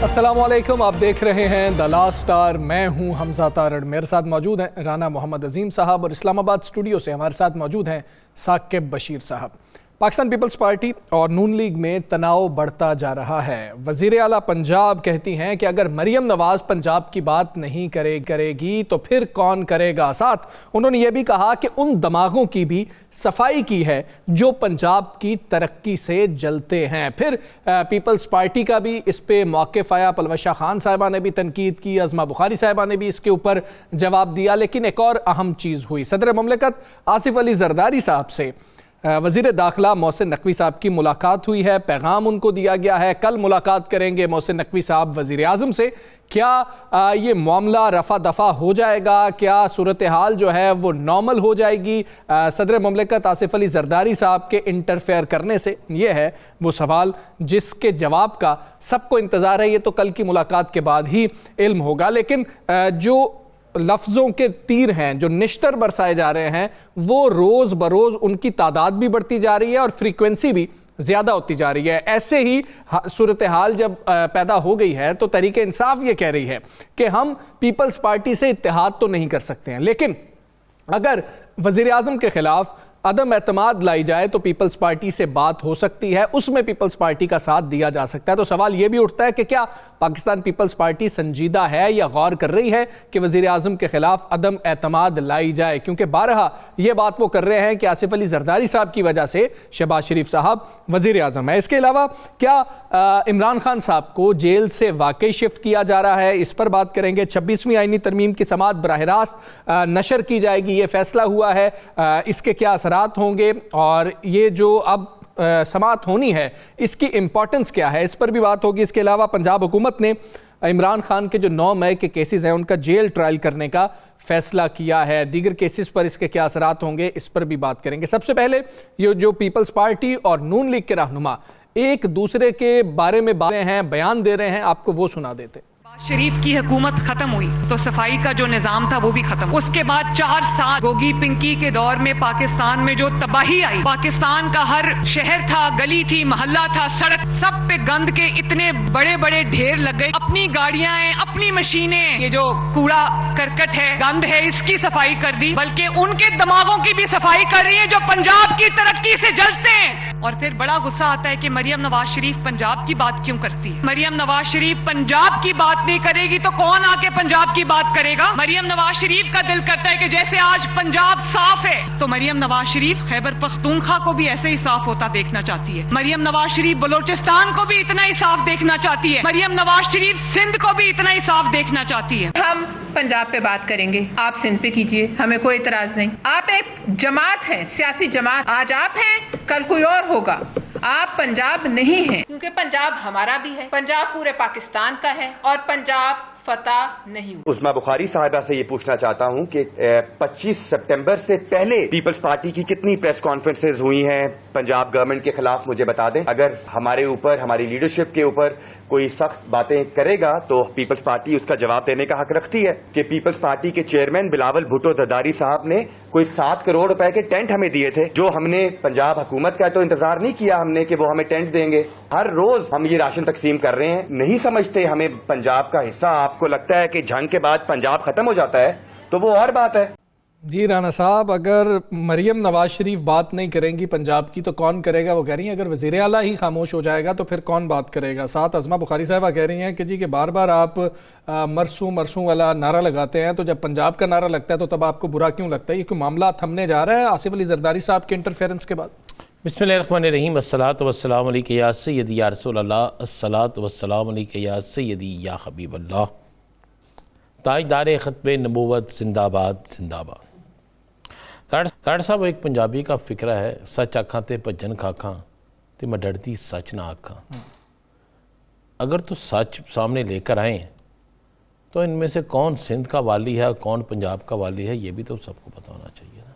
अस्सलामुअलैकुम, आप देख रहे हैं द लास्ट स्टार। मैं हूं हमजा तारड़। मेरे साथ मौजूद हैं राना मोहम्मद अजीम साहब और इस्लामाबाद स्टूडियो से हमारे साथ मौजूद हैं साकिब बशीर साहब। पाकिस्तान पीपल्स पार्टी और नून लीग में तनाव बढ़ता जा रहा है। वज़ीर आला पंजाब कहती हैं कि अगर मरियम नवाज पंजाब की बात नहीं करेगी तो फिर कौन करेगा। साथ उन्होंने ये भी कहा कि उन दिमागों की भी सफाई की है जो पंजाब की तरक्की से जलते हैं। फिर पीपल्स पार्टी का भी इस पे मौक़िफ़ आया। पलवशा खान साहिबा ने भी तनकीद की, अज़मा बुखारी साहिबा ने भी इसके ऊपर जवाब दिया। लेकिन एक और अहम चीज़ हुई, सदर ममलिकत आसिफ अली जरदारी साहब से वज़ीर दाखिला मोहसिन नकवी साहब की मुलाकात हुई है। पैगाम उनको दिया गया है, कल मुलाकात करेंगे मोहसिन नकवी साहब वज़ीर आज़म से। क्या ये मामला रफ़ा दफ़ा हो जाएगा? क्या सूरत हाल जो है वो नॉर्मल हो जाएगी सदर ममलिकत आसिफ अली जरदारी साहब के इंटरफेयर करने से? ये है वो सवाल जिसके जवाब का सबको इंतज़ार है। ये तो कल की मुलाकात के बाद ही इल्म होगा। लेकिन जो लफ्ज़ों के तीर हैं, जो निश्तर बरसाए जा रहे हैं, वो रोज़ बरोज़ उनकी तादाद भी बढ़ती जा रही है और फ्रीक्वेंसी भी ज़्यादा होती जा रही है। ऐसे ही सूरत हाल जब पैदा हो गई है तो तहरीक इंसाफ ये कह रही है कि हम पीपल्स पार्टी से इत्तेहाद तो नहीं कर सकते हैं, लेकिन अगर वज़ीर आज़म के ख़िलाफ़ अदम एतमाद लाई जाए तो पीपल्स पार्टी से बात हो सकती है, उसमें पीपल्स पार्टी का साथ दिया जा सकता है। तो सवाल यह भी उठता है कि क्या पाकिस्तान पीपल्स पार्टी संजीदा है या गौर कर रही है कि वज़ीर आज़म के खिलाफ अदम एतमाद लाई जाए? क्योंकि बारहा ये बात वो कर रहे हैं कि आसिफ अली जरदारी साहब की वजह से शहबाज शरीफ साहब वज़ीर आज़म है। इसके अलावा क्या इमरान खान साहब को जेल से वाकई शिफ्ट किया जा रहा है? इस पर बात करेंगे। 26वीं आईनी तरमीम की समाअत बराह रास्त नशर की जाएगी, ये फैसला हुआ है। इसके क्या असरात होंगे और ये जो अब समाअत होनी है इसकी इंपॉर्टेंस क्या है, इस पर भी बात होगी। इसके अलावा पंजाब हुकूमत ने इमरान खान के जो 9 मई के केसेस हैं उनका जेल ट्रायल करने का फैसला किया है। दीगर केसेस पर इसके क्या असरात होंगे, इस पर भी बात करेंगे। सबसे पहले ये जो पीपल्स पार्टी और नून लीग के रहनुमा एक दूसरे के बारे में बातें हैं, बयान दे रहे हैं, आपको वो सुना देते। शरीफ की हुकूमत खत्म हुई तो सफाई का जो निजाम था वो भी खत्म। उसके बाद 4 साल गोगी पिंकी के दौर में पाकिस्तान में जो तबाही आई, पाकिस्तान का हर शहर था, गली थी, मोहल्ला था, सड़क, सब पे गंद के इतने बड़े बड़े ढेर लग गए। अपनी गाड़ियां हैं, अपनी मशीनें, ये जो कूड़ा करकट है, गंद है, इसकी सफाई कर दी, बल्कि उनके दिमागों की भी सफाई कर रही है जो पंजाब की तरक्की से जलते हैं। और फिर बड़ा गुस्सा आता है कि मरियम नवाज शरीफ पंजाब की बात क्यों करती है। मरियम नवाज शरीफ पंजाब की बात नहीं करेगी तो कौन आके पंजाब की बात करेगा? मरियम नवाज शरीफ का दिल करता है कि जैसे आज पंजाब साफ है तो मरियम नवाज शरीफ खैबर पख्तूनख्वा को भी ऐसे ही साफ होता देखना चाहती है। मरियम नवाज शरीफ बलोचिस्तान को भी इतना ही साफ देखना चाहती है। मरियम नवाज शरीफ सिंध को भी इतना ही साफ देखना चाहती है। हम पंजाब पे बात करेंगे, आप सिंध पे कीजिए, हमें कोई इतराज नहीं। आप एक जमात है, सियासी जमात, आज आप हैं कल कोई और होगा। आप पंजाब नहीं हैं, क्योंकि पंजाब हमारा भी है, पंजाब पूरे पाकिस्तान का है और पंजाब फतह नहीं। उस्मा बुखारी साहिबा से ये पूछना चाहता हूँ कि 25 सितंबर से पहले पीपल्स पार्टी की कितनी प्रेस कॉन्फ्रेंसेज हुई हैं पंजाब गवर्नमेंट के खिलाफ, मुझे बता दें। अगर हमारे ऊपर, हमारी लीडरशिप के ऊपर कोई सख्त बातें करेगा तो पीपल्स पार्टी उसका जवाब देने का हक रखती है। कि पीपल्स पार्टी के चेयरमैन बिलावल भुट्टो जरदारी साहब ने कोई 7 करोड़ रुपए के टेंट हमें दिए थे, जो हमने पंजाब हुकूमत का तो इंतजार नहीं किया हमने कि वो हमें टेंट देंगे। हर रोज हम ये राशन तकसीम कर रहे हैं, नहीं समझते हमें पंजाब का हिस्सा। आपको लगता है कि जंग के बाद पंजाब खत्म हो जाता है तो वो और बात है। जी राना साहब, अगर मरियम नवाज शरीफ बात नहीं करेंगी पंजाब की तो कौन करेगा? वो कह रही हैं अगर वज़ीर आला ही खामोश हो जाएगा तो फिर कौन बात करेगा? साथ अज़मा बुखारी साहिबा कह रही हैं कि जी कि बार बार आप मरसू मरसू वाला नारा लगाते हैं, तो जब पंजाब का नारा लगता है तो तब आपको बुरा क्यों लगता है? ये क्यों मामला थमने जा रहा है आसिफ अली जरदारी साहब के इंटरफेरेंस के बाद? बिस्मिल्लाहिर्रहमानिर्रहीम, अस्सलातु वस्सलामु अलैका या सय्यदी या रसूल अल्लाह, अस्सलातु वस्सलामु अलैका या सय्यदी या हबीब अल्लाह। ताजदार ख़त्मे नबूवत जिंदाबाद जिंदाबाद। ताड़ साहब एक पंजाबी का फिक्रा है, सच आखां ते भजन खाखां ते मैं डरती सच ना आखां। अगर तो सच सामने लेकर आए तो इनमें से कौन सिंध का वाली है और कौन पंजाब का वाली है, ये भी तो सबको पता होना चाहिए ना।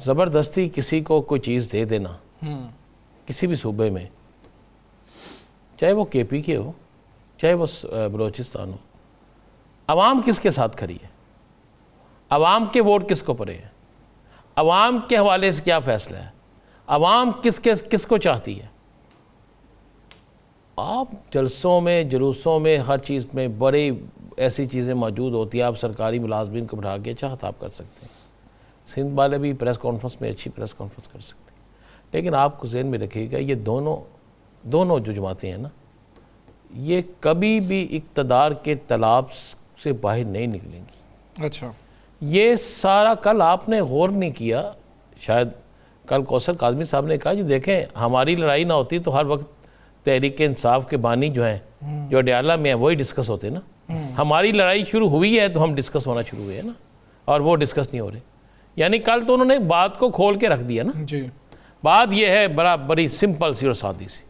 ज़बरदस्ती किसी को कोई चीज़ दे देना किसी भी सूबे में, चाहे वो KP के हो, चाहे वो बलोचिस्तान हो, अवाम किसके साथ खड़ी है? अवाम के वोट किसको पड़े हैं? अवाम के हवाले से क्या फ़ैसला है? अवाम किसको चाहती है? आप जलसों में, जुलूसों में, हर चीज़ में बड़े ऐसी चीज़ें मौजूद होती हैं, आप सरकारी मुलाजमीन को बढ़ा के चाहत आप कर सकते हैं। सिंध वाले भी प्रेस कॉन्फ्रेंस में अच्छी प्रेस कॉन्फ्रेंस कर सकते हैं, लेकिन आपको ज़हन में रखिएगा ये दोनों जो जमातें हैं ना, ये कभी भी इक़्तिदार के तालाब से बाहर नहीं निकलेंगी। अच्छा, ये सारा कल आपने गौर नहीं किया, शायद कल कौसर काज़मी साहब ने कहा जी देखें हमारी लड़ाई ना होती तो हर वक्त तहरीक इंसाफ के बानी जो हैं, जो अडयाला में है, वही डिस्कस होते ना। हमारी लड़ाई शुरू हुई है तो हम डिस्कस होना शुरू हुए हैं ना, और वो डिस्कस नहीं हो रहे। यानी कल तो उन्होंने बात को खोल के रख दिया ना जी। बात ये है बड़ी सिंपल सी और सादी सी।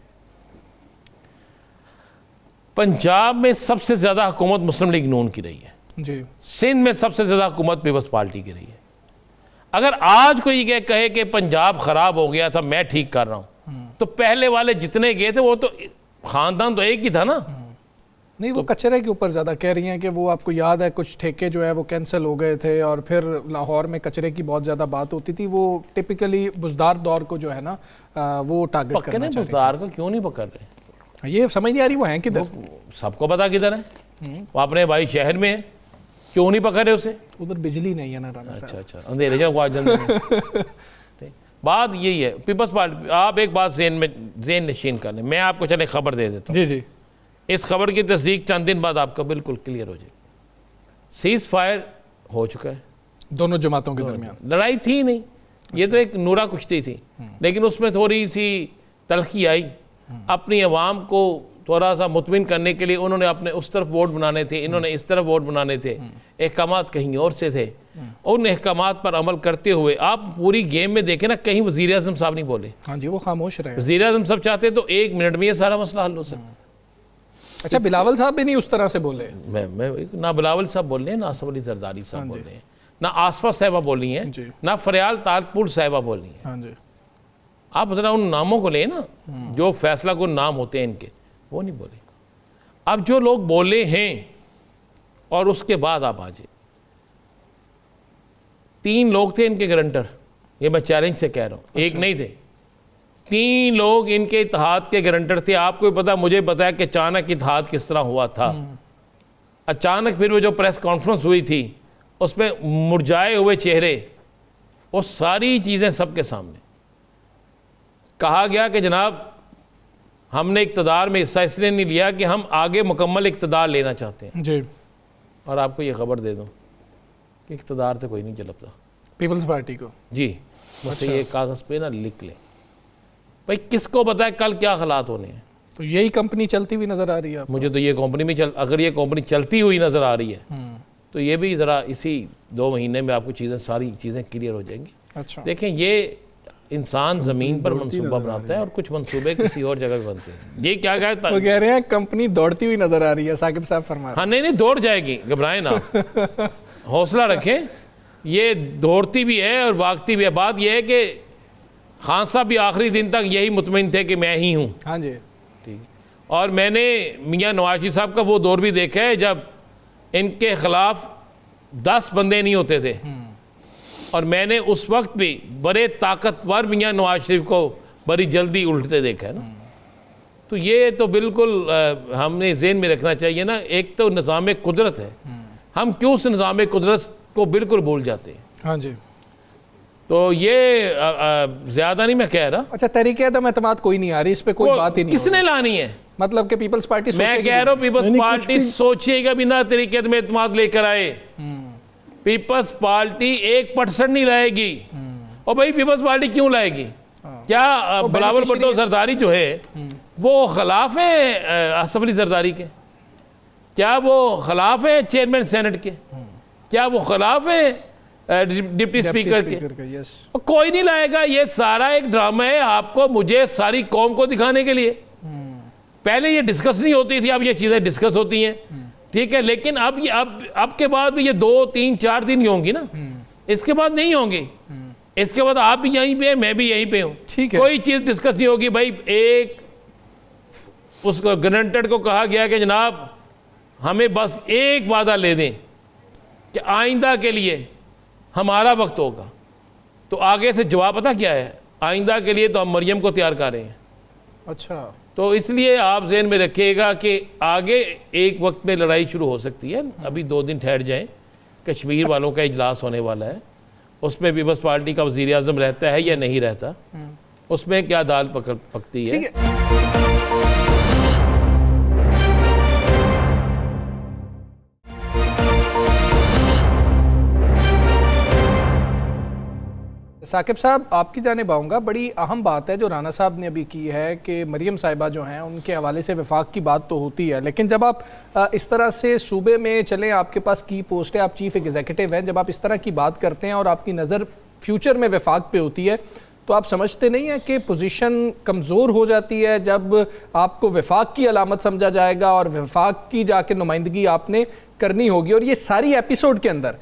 पंजाब में सबसे ज़्यादा हुकूमत मुस्लिम लीग नून की रही है जी। सिंध में सबसे ज़्यादा हुकूमत पीपल्स पार्टी की रही है। अगर आज कोई ये कहे कि पंजाब ख़राब हो गया था मैं ठीक कर रहा हूँ, तो पहले वाले जितने गए थे वो तो ख़ानदान तो एक ही था ना। नहीं, वो कचरे के ऊपर ज़्यादा कह रही हैं कि वो आपको याद है कुछ ठेके जो है वो कैंसिल हो गए थे, और फिर लाहौर में कचरे की बहुत ज़्यादा बात होती थी। वो टिपिकली बुज़दार दौर को जो है ना वो टारगेट करना पकड़े बुज़दार को क्यों नहीं पकड़ रहे, ये समझ नहीं आ रही वो हैं किधर। सबको पता किधर है, वो अपने भाई शहर में है, क्यों नहीं पकड़ रहे उसे। उधर बिजली नहीं है ना राना साहब। अच्छा, अंधेरे जाओ। बात यही है पीपल्स पार्टी। आप एक बात ज़हन नशीन कर लें, मैं आपको चले खबर दे देता हूँ। जी जी। इस खबर की तस्दीक चंद दिन बाद आपको बिल्कुल क्लियर हो जाए। सीज़ फायर हो चुका है, दोनों जमातों के दरमियान लड़ाई थी नहीं, ये तो एक नूरा कुश्ती थी, लेकिन उसमें थोड़ी सी तलखी आई। अपनी आवाम को थोड़ा सा मुतमिन करने के लिए उन्होंने अपने उस तरफ वोट बनाने थे, इन्होंने इस तरफ वोट बनाने थे, अहकामात कहीं और से थे। उन अहकामात पर अमल करते हुए आप पूरी गेम में देखें ना, कहीं वज़ीर आज़म साहब नहीं बोले। हाँ जी, वो खामोश रहे। वज़ीर आज़म साहब चाहते तो 1 मिनट में ये सारा मसला हल हो सकता। अच्छा, बिलावल साहब भी नहीं उस तरह से बोले। मैं ना बिलावल साहब बोल रहे हैं, ना आसफ अली जरदारी साहब बोल रहे हैं, ना आसफा साहिबा बोली हैं, ना फरियाल तालपुर साहिबा बोली हैं। हाँ जी। आप जरा उन नामों को लें ना, जो फैसला को नाम होते हैं इनके, वो नहीं बोले। अब जो लोग बोले हैं और उसके बाद आप आ जाए, 3 लोग थे इनके गारंटर, ये मैं चैलेंज से कह रहा हूँ। अच्छा। एक नहीं थे, 3 लोग इनके इत्तेहाद के गारंटर थे। आपको पता, मुझे पता है कि अचानक इत्तेहाद किस तरह हुआ था। अचानक फिर वो जो प्रेस कॉन्फ्रेंस हुई थी उसमें मुरझाए हुए चेहरे, वो सारी चीज़ें सबके सामने कहा गया कि जनाब हमने इक़्तिदार में हिस्सा इसलिए नहीं लिया कि हम आगे मुकम्मल इक़्तिदार लेना चाहते हैं जी। और आपको ये खबर दे दूं कि इक़्तिदार से कोई नहीं झलकता पीपल्स पार्टी को। जी, मुझसे ये कागज़ पे ना लिख लें भाई, किसको पता है कल क्या हालात होने हैं। तो यही कंपनी चलती हुई नज़र आ रही है आपको? मुझे तो ये कंपनी में अगर ये कंपनी चलती हुई नज़र आ रही है तो ये भी ज़रा इसी 2 महीने में आपको सारी चीज़ें क्लियर हो जाएंगी। अच्छा, देखें, ये इंसान ज़मीन पर मंसूबा बनाता है और कुछ मंसूबे किसी और जगह बनते हैं। ये क्या कहता है, वो कह रहे हैं कंपनी दौड़ती हुई नजर आ रही है, साकिब साहब फरमा रहे हाँ नहीं दौड़ जाएगी, घबराएं ना, हौसला रखें। ये दौड़ती भी है और भागती भी है। बात यह है कि खान साहब भी आखिरी दिन तक यही मुतमिन थे कि मैं ही हूँ। हाँ जी, ठीक। और मैंने मियाँ नवाज शरीफ साहब का वो दौर भी देखा है जब इनके खिलाफ 10 बंदे नहीं होते थे, और मैंने उस वक्त भी बड़े ताकतवर मियाँ नवाज शरीफ को बड़ी जल्दी उल्टते देखा है ना। तो ये तो बिल्कुल हमने ज़हन में रखना चाहिए ना। एक तो निज़ाम कुदरत है, हम क्यों उस निज़ाम कुदरत को बिल्कुल भूल जाते हैं। हाँ जी। तो ये ज़्यादा नहीं मैं कह रहा। अच्छा, तरीके अदम एतमाद कोई नहीं आ रही, इस पे कोई बात ही नहीं। किसने लानी है? मतलब कि पीपल्स पार्टी, मैं कह रहा हूँ पीपल्स पार्टी सोचिएगा बिना तरीके अदम एतमाद लेकर आए। पीपल्स पार्टी 1% नहीं लाएगी। और भाई पीपल्स पार्टी क्यों लाएगी? क्या बिलावल भुट्टो जरदारी जो है वो खिलाफ है आसफ अली जरदारी के? क्या वो खिलाफ है चेयरमैन सेनेट के? क्या वो खिलाफ है डिप्टी स्पीकर के? यस। कोई नहीं लाएगा। ये सारा एक ड्रामा है आपको, मुझे, सारी कौम को दिखाने के लिए। पहले ये डिस्कस नहीं होती थी, अब ये चीज़ें डिस्कस होती हैं, ठीक है। लेकिन अब ये अब के बाद भी ये 2, 3, 4 दिन ही होंगी ना, इसके बाद नहीं होंगी। इसके बाद आप भी यहीं पे, मैं भी यहीं पे हूँ, ठीक है। कोई चीज़ डिस्कस नहीं होगी। भाई एक उसको गारंटेड को कहा गया कि जनाब हमें बस एक वादा ले दें कि आइंदा के लिए हमारा वक्त होगा। तो आगे से जवाब पता क्या है? आइंदा के लिए तो हम मरियम को तैयार कर रहे हैं, अच्छा, तो इसलिए आप जहन में रखिएगा कि आगे एक वक्त में लड़ाई शुरू हो सकती है। अभी 2 दिन ठहर जाएं, कश्मीर वालों का इजलास होने वाला है, उसमें पीपल्स पार्टी का वज़ीर आज़म रहता है या नहीं रहता, उसमें क्या दाल पकती है। ठीक है। साकिब साहब, आपकी जानिब आऊँगा। बड़ी अहम बात है जो राना साहब ने अभी की है कि मरियम साहिबा जो हैं उनके हवाले से वफाक की बात तो होती है, लेकिन जब आप इस तरह से सूबे में चलें, आपके पास की पोस्ट है, आप चीफ एग्जीक्यूटिव हैं, जब आप इस तरह की बात करते हैं और आपकी नज़र फ्यूचर में वफाक पे होती है, तो आप समझते नहीं हैं कि पोजीशन कमज़ोर हो जाती है जब आपको वफाक की अलामत समझा जाएगा और वफाक की जाके नुमाइंदगी आपने करनी होगी। और ये सारी एपिसोड के अंदर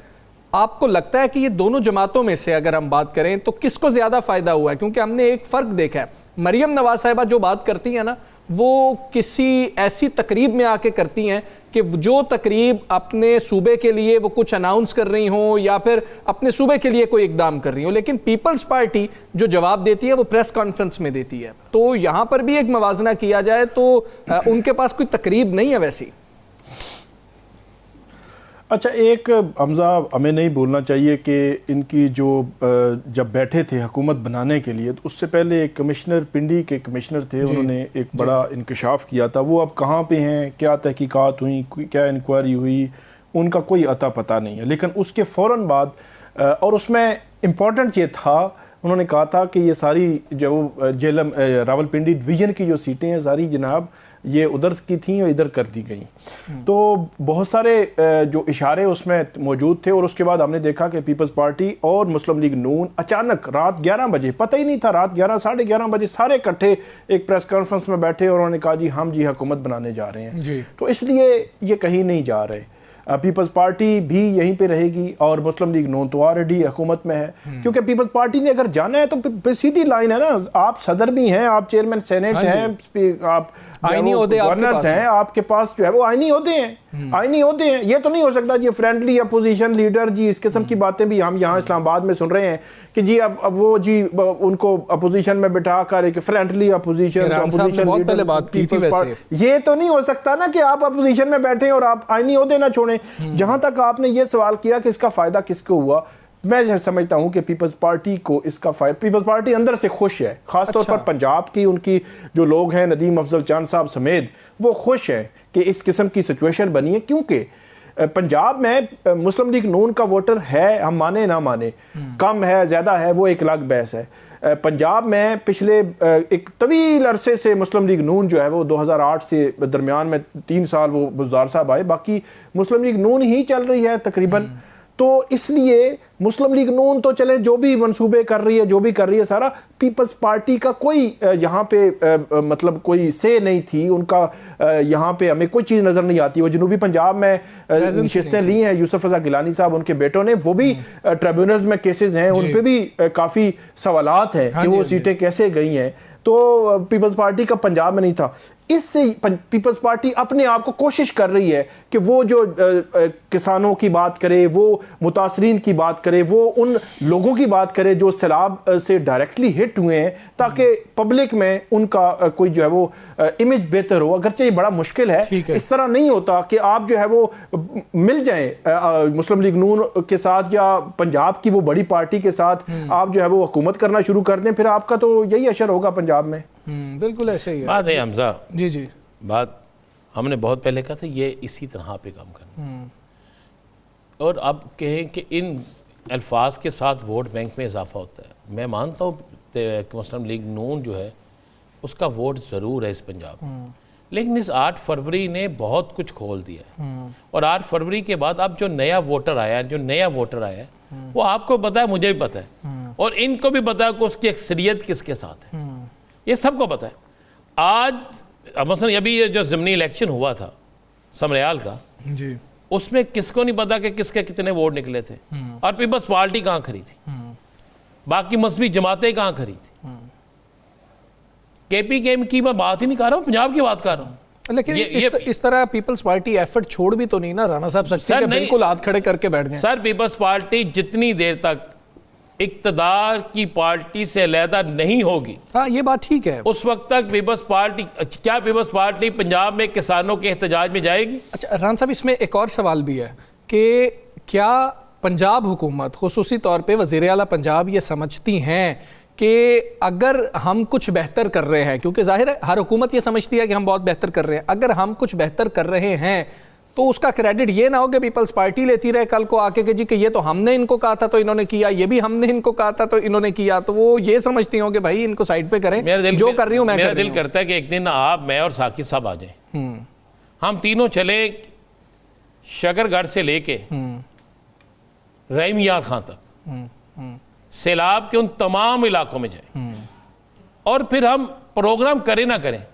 आपको लगता है कि ये दोनों जमातों में से अगर हम बात करें तो किसको ज़्यादा फ़ायदा हुआ है? क्योंकि हमने एक फ़र्क देखा है, मरियम नवाज साहिबा जो बात करती हैं ना, वो किसी ऐसी तकरीब में आके करती हैं कि जो तकरीब अपने सूबे के लिए वो कुछ अनाउंस कर रही हो या फिर अपने सूबे के लिए कोई इकदाम कर रही हो, लेकिन पीपल्स पार्टी जो जवाब देती है वो प्रेस कॉन्फ्रेंस में देती है। तो यहाँ पर भी एक मवाजना किया जाए तो उनके पास कोई तकरीब नहीं है वैसी। अच्छा, एक हमजा हमें नहीं बोलना चाहिए कि इनकी जो जब बैठे थे हुकूमत बनाने के लिए, तो उससे पहले एक कमिश्नर, पिंडी के कमिश्नर थे, उन्होंने एक बड़ा इंकशाफ किया था। वो अब कहाँ पे हैं, क्या तहकीकात हुई, क्या इंक्वायरी हुई, उनका कोई अता पता नहीं है। लेकिन उसके फ़ौरन बाद और उसमें इम्पॉर्टेंट ये था, उन्होंने कहा था कि ये सारी जो जेलम रावलपिंडी डिवीज़न की जो सीटें हैं सारी जनाब ये उधर की थी और इधर कर दी गई। तो बहुत सारे जो इशारे उसमें मौजूद थे। और उसके बाद हमने देखा कि पीपल्स पार्टी और मुस्लिम लीग नून अचानक रात 11 बजे, पता ही नहीं था, रात 11 साढ़े 11 बजे सारे इकट्ठे एक प्रेस कॉन्फ्रेंस में बैठे और उन्होंने कहा जी हम जी हुकूमत बनाने जा रहे हैं। तो इसलिए ये कहीं नहीं जा रहे। पीपल्स पार्टी भी यहीं पे रहेगी और मुस्लिम लीग नून तो ऑलरेडी हुकूमत में है। क्योंकि पीपल्स पार्टी ने अगर जाना है तो सीधी लाइन है ना, आप सदर भी हैं, आप चेयरमैन सेनेट हैं, आप आईनी ओहदे गवर्नर्स हैं, आपके पास जो है वो आईनी ओहदे हैं, आईनी ओहदे हैं। ये तो नहीं हो सकता जी फ्रेंडली अपोजिशन लीडर जी, इस किस्म की बातें भी हम यहाँ इस्लामाबाद में सुन रहे हैं कि जी अब वो जी उनको अपोजिशन में बिठा कर एक फ्रेंडली अपोजिशन लीडर, ये तो नहीं हो सकता ना कि आप अपोजिशन में बैठे और आप आईनी ओहदे ना छोड़ें। जहां तक आपने ये सवाल किया कि इसका फायदा किसको हुआ, मैं समझता हूं कि पीपल्स पार्टी को इसका फायदा, पीपल्स पार्टी अंदर से खुश है, खासतौर पर पंजाब की उनकी जो लोग हैं नदीम अफजल चांद साहब समेत, वो खुश हैं कि इस किस्म की सिचुएशन बनी है। क्योंकि पंजाब में मुस्लिम लीग नून का वोटर है, हम माने ना माने, कम है ज्यादा है वो एक अलग बहस है। पंजाब में पिछले एक तवील अरसे से मुस्लिम लीग नून जो है वो 2008 से दरमियान में 3 साल वो बुज़दार साहब आए, बाकी मुस्लिम लीग नून ही चल रही है तकरीबन। तो इसलिए मुस्लिम लीग नून तो चले जो भी मंसूबे कर रही है, जो भी कर रही है सारा, पीपल्स पार्टी का कोई यहाँ पे मतलब कोई से नहीं थी उनका। यहाँ पे हमें कोई चीज़ नज़र नहीं आती। वो जनूबी पंजाब में नशिस्तें ली हैं, यूसुफ रज़ा गिलानी साहब उनके बेटों ने, वो भी ट्रिब्यूनल्स में केसेस हैं, उन पे भी काफ़ी सवालात हैं कि वो सीटें कैसे गई हैं। तो पीपल्स पार्टी का पंजाब में नहीं था। इससे पीपल्स पार्टी अपने आप को कोशिश कर रही है कि वो जो किसानों की बात करे, वो मुतासरीन की बात करे, वो उन लोगों की बात करे जो सैलाब से डायरेक्टली हिट हुए हैं, ताकि पब्लिक में उनका कोई जो है वो इमेज बेहतर हो। अगरचे ये बड़ा मुश्किल है, इस तरह नहीं होता कि आप जो है वो मिल जाएं मुस्लिम लीग नून के साथ या पंजाब की वो बड़ी पार्टी के साथ आप जो है वो हुकूमत करना शुरू कर दें, फिर आपका तो यही असर होगा पंजाब में। बिल्कुल ऐसे ही है। बात है हमजा, जी बात हमने बहुत पहले कहा था, ये इसी तरह पे काम करना। और अब कहें कि इन अल्फाज के साथ वोट बैंक में इजाफा होता है। मैं मानता हूँ मुस्लिम लीग नून जो है उसका वोट ज़रूर है इस पंजाब, लेकिन इस 8 फरवरी ने बहुत कुछ खोल दिया। और 8 फरवरी के बाद अब जो नया वोटर आया है, वो आपको पता है, मुझे भी पता है, और इनको भी पता है कि उसकी अक्सरियत किसके साथ है, ये सबको पता है। आज मसलन अभी ये जो ज़िमनी इलेक्शन हुआ था समरियाल का जी, उसमें किसको नहीं पता कि किसके कितने वोट निकले थे और पीपल्स पार्टी कहाँ खड़ी थी, बाकी मजहबी जमातें कहाँ खड़ी थी। केपीकेएम की मैं बात ही नहीं कर रहा हूँ, पंजाब की बात कर रहा हूँ। लेकिन इस तरह पीपल्स पार्टी एफर्ट छोड़ भी तो नहीं ना राना साहब सकती है बिल्कुल हाथ खड़े करके बैठ जाए। सर पीपल्स पार्टी जितनी देर तक इक़्तिदार की पार्टी से अलहदा नहीं होगी, हाँ ये बात ठीक है। उस वक्त तक पीपल्स पार्टी, क्या पीपल्स पार्टी पंजाब में किसानों के एहतजाज में जाएगी? अच्छा राना साहब, इसमें एक और सवाल भी है कि क्या पंजाब हुकूमत, खुसूसी तौर पे वज़ीर आला पंजाब ये समझती हैं कि अगर हम कुछ बेहतर कर रहे हैं, क्योंकि जाहिर है हर हुकूमत ये समझती है कि हम बहुत बेहतर कर रहे हैं, अगर हम कुछ बेहतर कर रहे हैं तो उसका क्रेडिट ये ना हो कि पीपल्स पार्टी लेती रहे कल को आके कि जी कि ये तो हमने इनको कहा था तो इन्होंने किया, ये भी हमने इनको कहा था तो इन्होंने किया, तो वो ये समझती हो कि भाई इनको साइड पे करें, जो कर रही हूँ मैं। मेरा दिल करता है कि एक दिन आप, मैं और साकिब साहब आ जाएं, हम तीनों चले शकरगढ़ से लेके रहीम यार खां तक, सैलाब के उन तमाम इलाकों में जाए और फिर हम प्रोग्राम करें ना करें,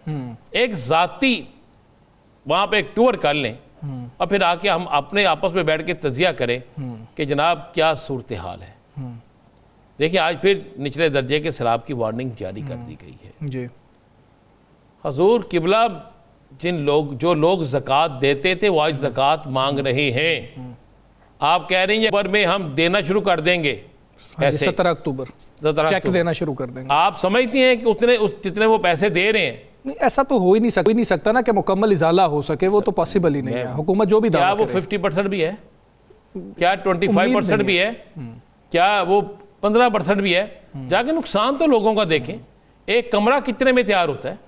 एक जाती वहां पे एक टूर कर लें और फिर आके हम अपने आपस में बैठ के तजिया करें कि जनाब क्या सूरत हाल है। देखिए आज फिर निचले दर्जे के शराब की वार्निंग जारी कर दी गई है जी। हजूर किबला, जो लोग ज़कात देते थे वो आज ज़कात मांग रहे हैं। आप कह रही हैं पर में हम देना शुरू कर देंगे, ऐसे 17 अक्टूबर चेक देना शुरू कर देंगे। आप समझती हैं कि जितने वो पैसे दे रहे हैं, नहीं ऐसा तो हो ही नहीं सकता ना कि मुकम्मल इजाला हो सके, वो तो पॉसिबल ही नहीं है। हुकूमत जो भी क्या दावा वो करे। 50% भी है, क्या 25% भी है, क्या वो 15% भी है? जाके नुकसान तो लोगों का देखें। एक कमरा कितने में तैयार होता है,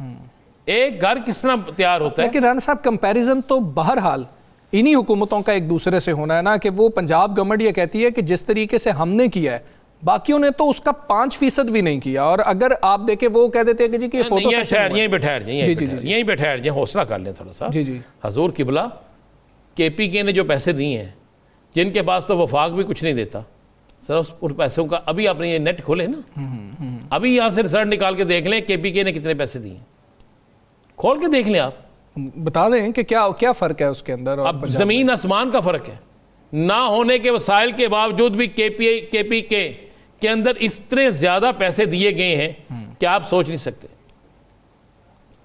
एक घर किस तरह तैयार होता है? लेकिन राना साहब कंपैरिजन तो बहरहाल इन्हीं हुकूमतों का एक दूसरे से होना है ना, कि वो पंजाब गवर्नमेंट ये कहती है कि जिस तरीके से हमने किया है बाकियों ने तो उसका 5% भी नहीं किया, और अगर आप देखें वो कह देते हैं कि जी कि फोटो यहीं बैठा जाए, हौसला कर लें थोड़ा सा। जी जी हजूर किबला, KPK ने जो पैसे दिए हैं, जिनके पास तो वफाक भी कुछ नहीं देता, सर उन पैसों का अभी आपने ये नेट खोले ना, अभी यहाँ से रिजल्ट निकाल के देख लें KPK ने कितने पैसे दिए, खोल के देख लें आप, बता दें कि क्या क्या फ़र्क है उसके अंदर। और अब ज़मीन आसमान का फ़र्क है। ना होने के वसाइल के बावजूद भी KPK के अंदर इतने ज़्यादा पैसे दिए गए हैं कि आप सोच नहीं सकते,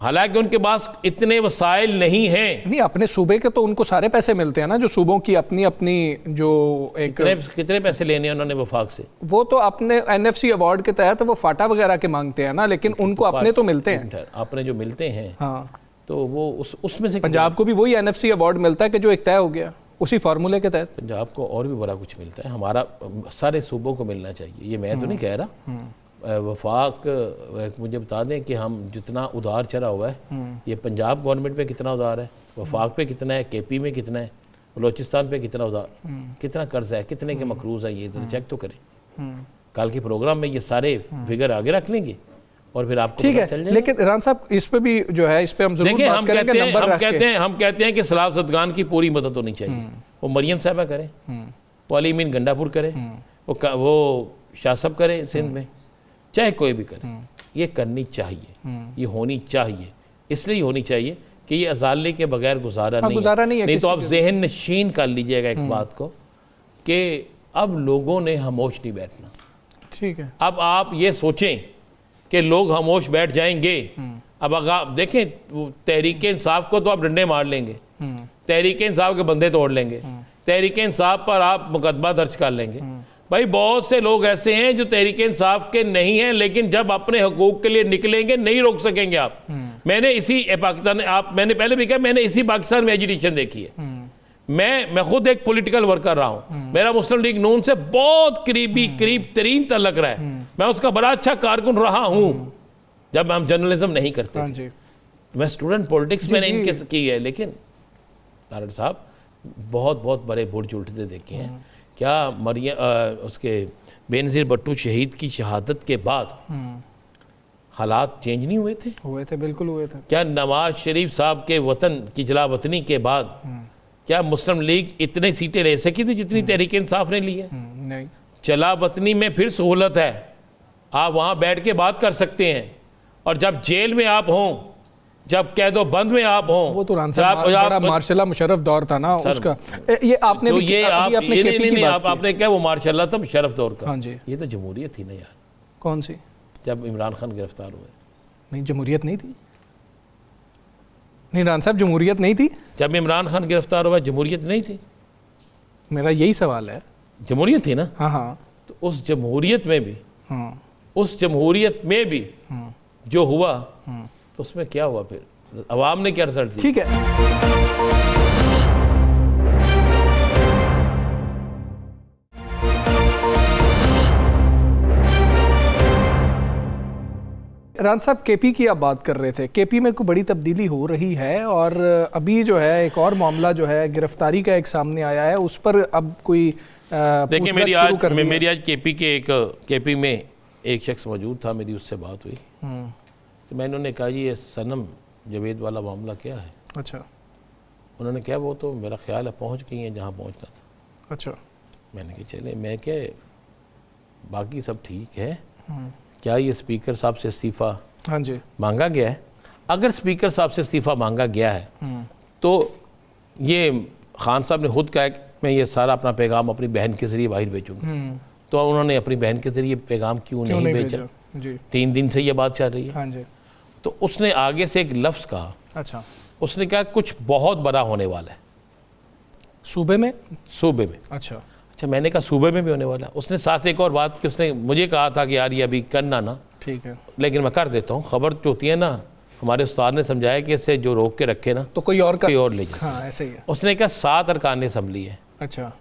हालांकि उनके पास इतने वसाइल नहीं हैं। नहीं, अपने सूबे के तो उनको सारे पैसे मिलते हैं ना, जो सूबों की अपनी अपनी जो एक कितने पैसे लेने हैं उन्होंने वफाक से? वो तो अपने NFC अवार्ड के तहत वो फाटा वगैरह के मांगते हैं ना, लेकिन उनको अपने तो मिलते हैं। अपने जो मिलते हैं, हाँ, तो वो उसमें से पंजाब को भी वही NFC अवार्ड मिलता है कि जो एक तय हो गया उसी फार्मूले के तहत। पंजाब को और भी बड़ा कुछ मिलता है, हमारा सारे सूबों को मिलना चाहिए, ये मैं तो नहीं कह रहा। वफाक मुझे बता दें कि हम जितना उधार चढ़ा हुआ है, ये पंजाब गवर्नमेंट पे कितना उधार है, वफाक पे कितना है, KP में कितना है, बलोचिस्तान पे कितना उधार, कितना कर्ज है, कितने के मकरूज है, ये चेक तो करें। कल के प्रोग्राम में ये सारे फिगर आगे रख लेंगे और फिर आपको ठीक है। लेकिन राना साहब इस पे भी जो है, इस पे हम जरूर बात करेंगे। हम कहते हैं कि सलाह सदगान की पूरी मदद होनी चाहिए। वो मरियम साहबा करें, वो अली मीन गंडापुर करे, वो शाह साहब करे सिंध में, चाहे कोई भी करे, ये करनी चाहिए, ये होनी चाहिए। इसलिए होनी चाहिए कि ये अजाले के बगैर गुजारा नहीं है। नहीं तो आप जहन नशीन कर लीजिएगा एक बात को कि अब लोगों ने खामोश नहीं बैठना। ठीक है, अब आप ये सोचें कि लोग खामोश बैठ जाएंगे। अब अगर आप देखें, तहरीक इंसाफ को तो आप डंडे मार लेंगे, तहरीक इंसाफ के बंदे तोड़ लेंगे, तहरीक इंसाफ पर आप मुकदमा दर्ज कर लेंगे। भाई बहुत से लोग ऐसे हैं जो तहरीक इंसाफ के नहीं हैं, लेकिन जब अपने हकूक के लिए निकलेंगे नहीं रोक सकेंगे आप। मैंने इसी पाकिस्तान, मैंने पहले भी कहा, मैंने इसी पाकिस्तान में एजुटेशन देखी है। मैं खुद एक पॉलिटिकल वर्क कर रहा हूं, मेरा मुस्लिम लीग नून से बहुत करीब तरीन तल्लक रहा है, मैं उसका बड़ा अच्छा कारकुन रहा हूं जब हम जर्नलिज्म नहीं करते थे। मैं स्टूडेंट पॉलिटिक्स मैंने इनके की है, लेकिन तारड़ साहब बहुत बड़े बुर्ज उल्टते देखे हैं। क्या मरियम उसके बेनज़ीर भट्टू शहीद की शहादत के बाद हालात चेंज नहीं हुए थे? बिल्कुल हुए थे। क्या नवाज शरीफ साहब के वतन की जलावतनी के बाद क्या मुस्लिम लीग इतनी सीटें ले सकी थी जितनी तहरीक इंसाफ ने ली है? नहीं। चला वतनी में फिर सहूलत है, आप वहाँ बैठ के बात कर सकते हैं, और जब जेल में आप हों, जब कैदो बंद में आप हों, वो तो बड़ा मार्शल मुशर्रफ दौर था ना उसका। ये आपने तो ये आपने क्या वो मार्शल था मुशर्रफ दौर का? हाँ जी। ये तो जमहूरियत थी ना यार। कौन सी? जब इमरान खान गिरफ्तार हुए। नहीं, जमहूरियत नहीं थी। नहीं राना साहब, जमहूरियत नहीं थी। जब इमरान खान गिरफ्तार हुआ जमहूरियत नहीं थी? मेरा यही सवाल है। जमहूरियत थी ना? हाँ। तो उस जमहूरियत में भी जो हुआ तो उसमें क्या हुआ, फिर अवाम ने क्या रिजल्ट दिया? ठीक है। रान साहब, केपी की आप बात कर रहे थे, केपी में कोई बड़ी तब्दीली हो रही है और अभी जो है एक और मामला जो है गिरफ्तारी का एक सामने आया है, उस पर अब कोई देखिए मेरी आज केपी में एक शख्स मौजूद था, मेरी उससे बात हुई तो मैंने उन्हें कहा जी ये सनम जवेद वाला मामला क्या है? अच्छा। उन्होंने कहा वो तो मेरा ख्याल है पहुंच गई हैं जहां पहुंचना था। अच्छा। मैंने कहा चले, मैं क्या बाकी सब ठीक है, क्या ये स्पीकर साहब से इस्तीफ़ा हाँ जी मांगा गया है? अगर स्पीकर साहब से इस्तीफ़ा मांगा गया है तो ये खान साहब ने खुद कहा है कि मैं ये सारा अपना पैगाम अपनी बहन के ज़रिए बाहर भेजूँगा, तो उन्होंने अपनी बहन के ज़रिए पैगाम क्यों नहीं भेजा? जी। 3 दिन से ये बात चल रही है। हाँ जी। तो उसने आगे से एक लफ्ज़ कहा। अच्छा। उसने कहा कुछ बहुत बड़ा होने वाला है सूबे में। अच्छा, मैंने कहा सूबे में भी होने वाला है। उसने साथ एक और बात की, उसने मुझे कहा था कि यार ये अभी करना ना, ठीक है, लेकिन मैं कर देता हूँ। खबर जो होती है ना, हमारे उस्ताद ने समझाया कि इससे जो रोक के रखे ना तो कोई और ले जाए। हाँ, ऐसे ही है। उसने कहा 7 अरकान असम्बली है। अच्छा।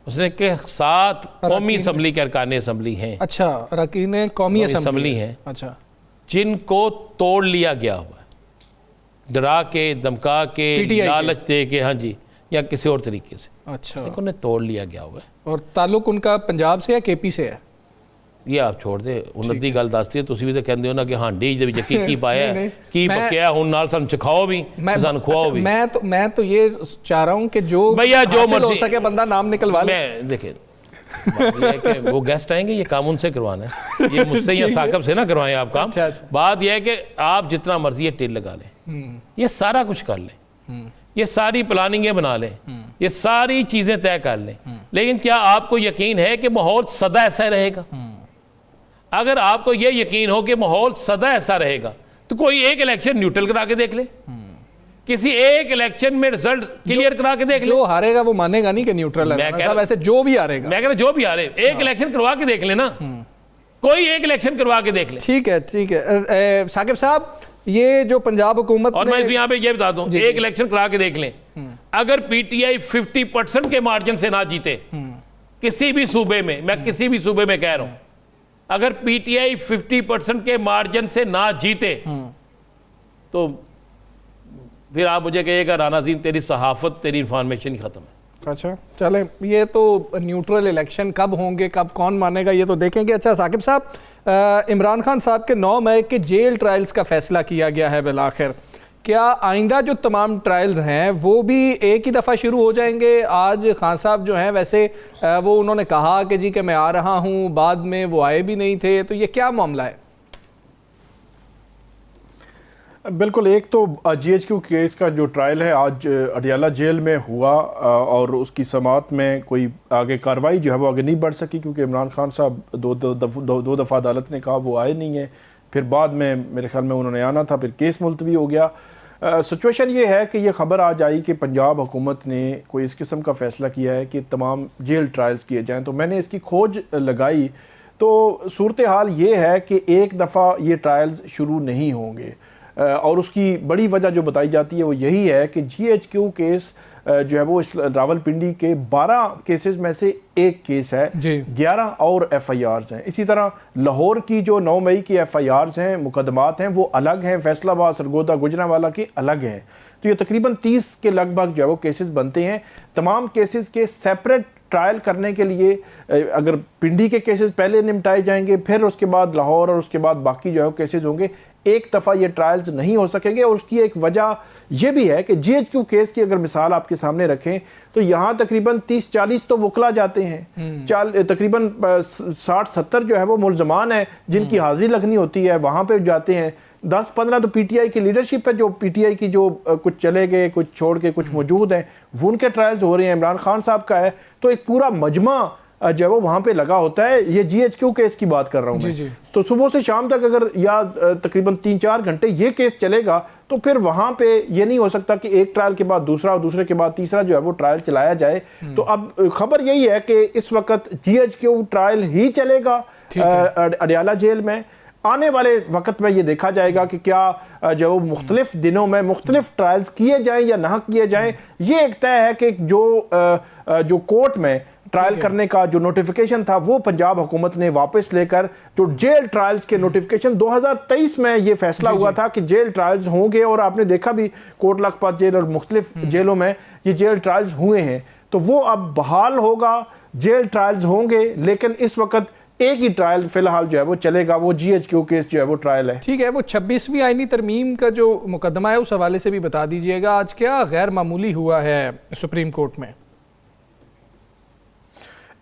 उसने कहा 7 कौमी असम्बली के अरकान असम्बली हैं। अच्छा, अरकान कौमी असम्बली हैं। अच्छा। जिनको तोड़ लिया गया हुआ है, डरा के, धमका के, लालच दे के, हाँ जी, या किसी और तरीके से। अच्छा। उन्हें तोड़ लिया गया हुआ है। और ताल्लुक उनका पंजाब से या केपी से है? ये आप छोड़ दे, उन्नति गल दसती है। तुसी भी तो कहंदे हो ना कि हांडी जे विच की पाया की पक्या हुन नाल सन चखाओ भी, सन खुआओ भी। मैं तो ये चाह रहा हूं कि जो भैया जो मर्जी हो सके बंदा नाम निकलवा ले। मैं देखे वो गेस्ट आएंगे, ये काम उनसे करवाना है, ये मुझसे या साकब से ना करवाएं आप काम। अच्छा। बात यह है कि आप जितना मर्जी ये टिल लगा लें, ये सारा कुछ कर लें, ये सारी प्लानिंगें बना लें, ये सारी चीजें तय कर लें, लेकिन क्या आपको यकीन है कि माहौल सदा ऐसा रहेगा? अगर आपको यह यकीन हो कि माहौल सदा ऐसा रहेगा तो कोई एक इलेक्शन न्यूट्रल करा के देख ले, किसी एक इलेक्शन में रिजल्ट क्लियर करा के देख ले। जो हारेगा वो मानेगा नहीं कि न्यूट्रल है। मैं ऐसे जो भी हारेगा, मैं कह रहा जो भी हारे एक इलेक्शन करवा के देख लेना, कोई एक इलेक्शन करवा के देख ले। ठीक है, ठीक है। साकिब साहब, ये जो पंजाब हुकूमत, और मैं यहाँ पे ये बता दूं, एक इलेक्शन करा के देख लें, अगर पीटीआई 50% के मार्जिन से ना जीते किसी भी सूबे में, मैं किसी भी सूबे में कह रहा हूं, अगर पीटीआई 50% के मार्जिन से ना जीते तो फिर आप मुझे कहिएगा राना अज़ीम तेरी सहाफत, तेरी इंफॉर्मेशन ही खत्म है। अच्छा, चले, ये तो न्यूट्रल इलेक्शन कब होंगे, कब कौन मानेगा, ये तो देखेंगे। अच्छा साकिब साहब, इमरान खान साहब के 9 मई के जेल ट्रायल्स का फैसला किया गया है बिलाखिर। क्या आइंदा जो तमाम ट्रायल्स हैं वो भी एक ही दफ़ा शुरू हो जाएंगे? आज खान साहब जो हैं वैसे वो उन्होंने कहा कि जी कि मैं आ रहा हूं, बाद में वो आए भी नहीं थे, तो ये क्या मामला है? बिल्कुल, एक तो GHQ केस का जो ट्रायल है आज अडियाला जेल में हुआ और उसकी समाअत में कोई आगे कार्रवाई जो है वो आगे नहीं बढ़ सकी क्योंकि इमरान खान साहब दो दफ़ा अदालत ने कहा वो आए नहीं है, फिर बाद में मेरे ख्याल में उन्होंने आना था, फिर केस मुलतवी हो गया। सिचुएशन ये है कि ये खबर आज आई कि पंजाब हुकूमत ने कोई इस किस्म का फ़ैसला किया है कि तमाम जेल ट्रायल्स किए जाएँ। तो मैंने इसकी खोज लगाई तो सूरत हाल ये है कि एक दफ़ा ये ट्रायल्स शुरू नहीं होंगे और उसकी बड़ी वजह जो बताई जाती है वो यही है कि GHQ केस जो है वो इस रावलपिंडी के 12 केसेस में से एक केस है, 11 और FIRs हैं। इसी तरह लाहौर की जो 9 मई की FIRs हैं, मुकदमात हैं, वो अलग हैं, फैसलाबाद, सरगोदा, गुजरांवाला के अलग हैं। तो ये तकरीबन 30 के लगभग जो है वो केसेस बनते हैं। तमाम केसेस के सेपरेट ट्रायल करने के लिए अगर पिंडी के केसेस पहले निपटाए जाएंगे, फिर उसके बाद लाहौर और उसके बाद बाकी जो है केसेस होंगे, एक दफ़ा ये ट्रायल्स नहीं हो सकेंगे। और उसकी एक वजह यह भी है कि GHQ केस की अगर मिसाल आपके सामने रखें तो यहाँ तकरीबन 30-40 तो वकला जाते हैं, तकरीबन 60-70 जो है वो मुलजमान है जिनकी हाजिरी लगनी होती है, वहाँ पे जाते हैं। 10-15 तो PTI की लीडरशिप है, जो PTI की जो कुछ चले गए, कुछ छोड़ के कुछ मौजूद हैं, वो उनके ट्रायल्स हो रहे हैं। इमरान खान साहब का है तो एक पूरा मजमा जो है वो वहाँ पे लगा होता है। ये GHQ केस की बात कर रहा हूँ मैं। तो सुबह से शाम तक अगर या तकरीबन 3-4 घंटे ये केस चलेगा तो फिर वहां पे ये नहीं हो सकता कि एक ट्रायल के बाद दूसरा और दूसरे के बाद तीसरा जो है वो ट्रायल चलाया जाए। तो अब खबर यही है कि इस वक्त GHQ ट्रायल ही चलेगा अडियाला जेल में। आने वाले वक्त में ये देखा जाएगा कि क्या जो मुख्तलिफ दिनों में मुख्तलिफ ट्रायल्स किए जाएं या ना किए जाएं। ये एक तय है कि जो कोर्ट में ट्रायल करने का जो नोटिफिकेशन था वो पंजाब हुकूमत ने वापस लेकर जो जेल ट्रायल्स के नोटिफिकेशन 2023 में ये फैसला हुआ था कि जेल ट्रायल्स होंगे, और आपने देखा भी कोट लखपत जेल और मुख्तलिफ जेलों में ये जेल ट्रायल्स हुए हैं। तो वो अब बहाल होगा, जेल ट्रायल्स होंगे, लेकिन इस वक्त एक ही ट्रायल फिलहाल जो है वो चलेगा, वो GHQ केस जो है वो ट्रायल है। ठीक है, वो 26वीं आईनी तरमीम का जो मुकदमा है उस हवाले से भी बता दीजिएगा, आज क्या गैर मामूली हुआ है सुप्रीम कोर्ट में?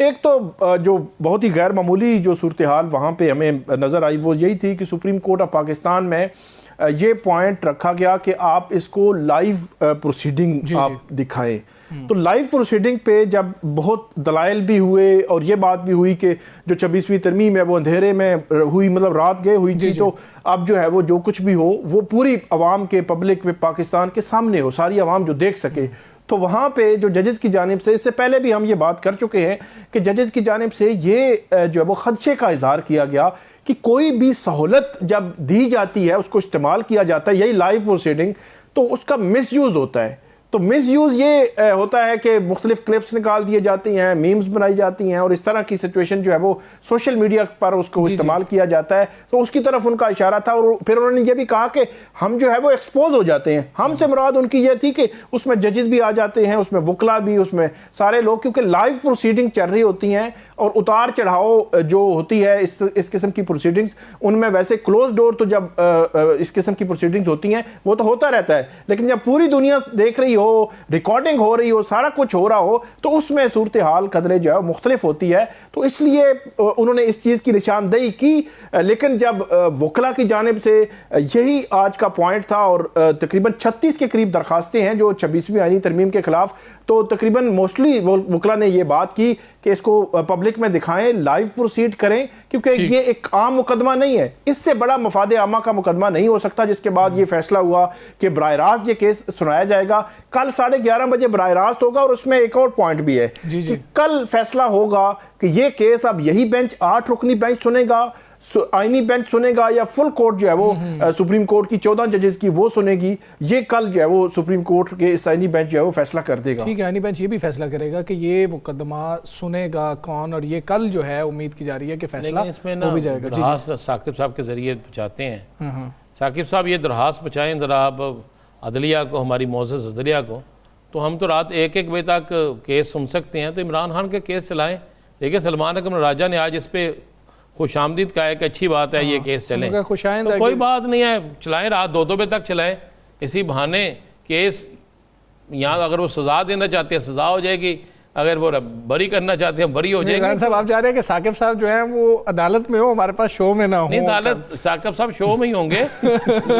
एक तो जो बहुत ही गैर मामूली जो सूरत हाल वहाँ पे हमें नज़र आई वो यही थी कि सुप्रीम कोर्ट ऑफ पाकिस्तान में ये पॉइंट रखा गया कि आप इसको लाइव प्रोसीडिंग आप दिखाएं। तो लाइव प्रोसीडिंग पे जब बहुत दलाइल भी हुए और ये बात भी हुई कि जो 26वीं तरमीम है वो अंधेरे में हुई, मतलब रात गए हुई थी, तो अब जो है वो जो कुछ भी हो वो पूरी आवाम के पब्लिक में पाकिस्तान के सामने हो, सारी आवाम जो देख सके। तो वहाँ पे जो जजेस की जानिब से, इससे पहले भी हम ये बात कर चुके हैं कि जजेस की जानिब से ये जो है वो खदशे का इजहार किया गया कि कोई भी सहूलत जब दी जाती है उसको इस्तेमाल किया जाता है, यही लाइव प्रोसीडिंग, तो उसका मिसयूज होता है। तो मिसयूज ये होता है कि मुख्तलिफ क्लिप्स निकाल दिए जाती हैं, मीम्स बनाई जाती हैं, और इस तरह की सिचुएशन जो है वो सोशल मीडिया पर उसको इस्तेमाल किया जाता है। तो उसकी तरफ उनका इशारा था, और फिर उन्होंने ये भी कहा कि हम जो है वो एक्सपोज हो जाते हैं। हमसे मुराद उनकी ये थी कि उसमें जजेस भी आ जाते हैं, उसमें वकला भी, उसमें सारे लोग, क्योंकि लाइव प्रोसीडिंग चल रही होती हैं और उतार चढ़ाव जो होती है इस किस्म की प्रोसीडिंग्स, उनमें वैसे क्लोज डोर तो जब इस किस्म की प्रोसीडिंग्स होती हैं वो तो होता रहता है, लेकिन जब पूरी दुनिया देख रही हो, रिकॉर्डिंग हो रही हो, सारा कुछ हो रहा हो, तो उसमें सूरत हाल कदरे जो है मुख्तलिफ होती है। तो इसलिए उन्होंने इस चीज़ की निशानदेही की, लेकिन जब वकला की जानिब से यही आज का पॉइंट था और तकरीबन 36 के करीब दरखास्तें हैं जो 26वीं आईनी तरमीम के खिलाफ, तो तकरीबन मोस्टली वकला ने ये बात की कि इसको पब्लिक में दिखाएं, लाइव प्रोसीड करें, क्योंकि ये एक आम मुकदमा नहीं है, इससे बड़ा मफाद आमा का मुकदमा नहीं हो सकता। जिसके बाद ये फैसला हुआ कि बराह रास्त ये केस सुनाया जाएगा। कल 11:30 बजे बराह रास्त होगा, और उसमें एक और पॉइंट भी है कि कल फैसला होगा कि ये केस अब यही बेंच 8 रुकनी बेंच सुनेगा, आईनी बेंच सुनेगा, या फुल कोर्ट जो है वो सुप्रीम कोर्ट की 14 जजेस की वो सुनेगी। ये कल जो है वो सुप्रीम कोर्ट के इस आईनी बेंच जो है वो फैसला कर देगा। ठीक है, आईनी बेंच ये भी फैसला करेगा कि ये मुकदमा सुनेगा कौन, और ये कल जो है उम्मीद की जा रही है कि फैसला हो भी जाएगा। दरखास्त साकिब साहब के जरिए पहुँचाते हैं। साकिब साहब ये दरखास्त पहुँचाएँ ज़रा आप अदलिया को, हमारी मोअज़्ज़ज़ अदलिया को, तो हम तो रात 1-1 बजे तक केस सुन सकते हैं। तो इमरान खान के केस चलाएँ। देखिए सलमान अकबर राजा ने आज इस पर खुश आमदीद का है कि अच्छी बात है ये केस चले, तो कोई बात नहीं है, चलाएं, रात 2-2 बजे तक चलाएं। इसी बहाने केस यहाँ अगर वो सज़ा देना चाहते हैं सज़ा हो जाएगी, अगर वो बरी करना चाहते हैं बरी हो जाएगी। इमरान साहब आप जा रहे हैं कि साकिब साहब जो हैं वो अदालत में हो, हमारे पास शो में ना हो? नहीं, अदालत साकिब साहब शो में ही होंगे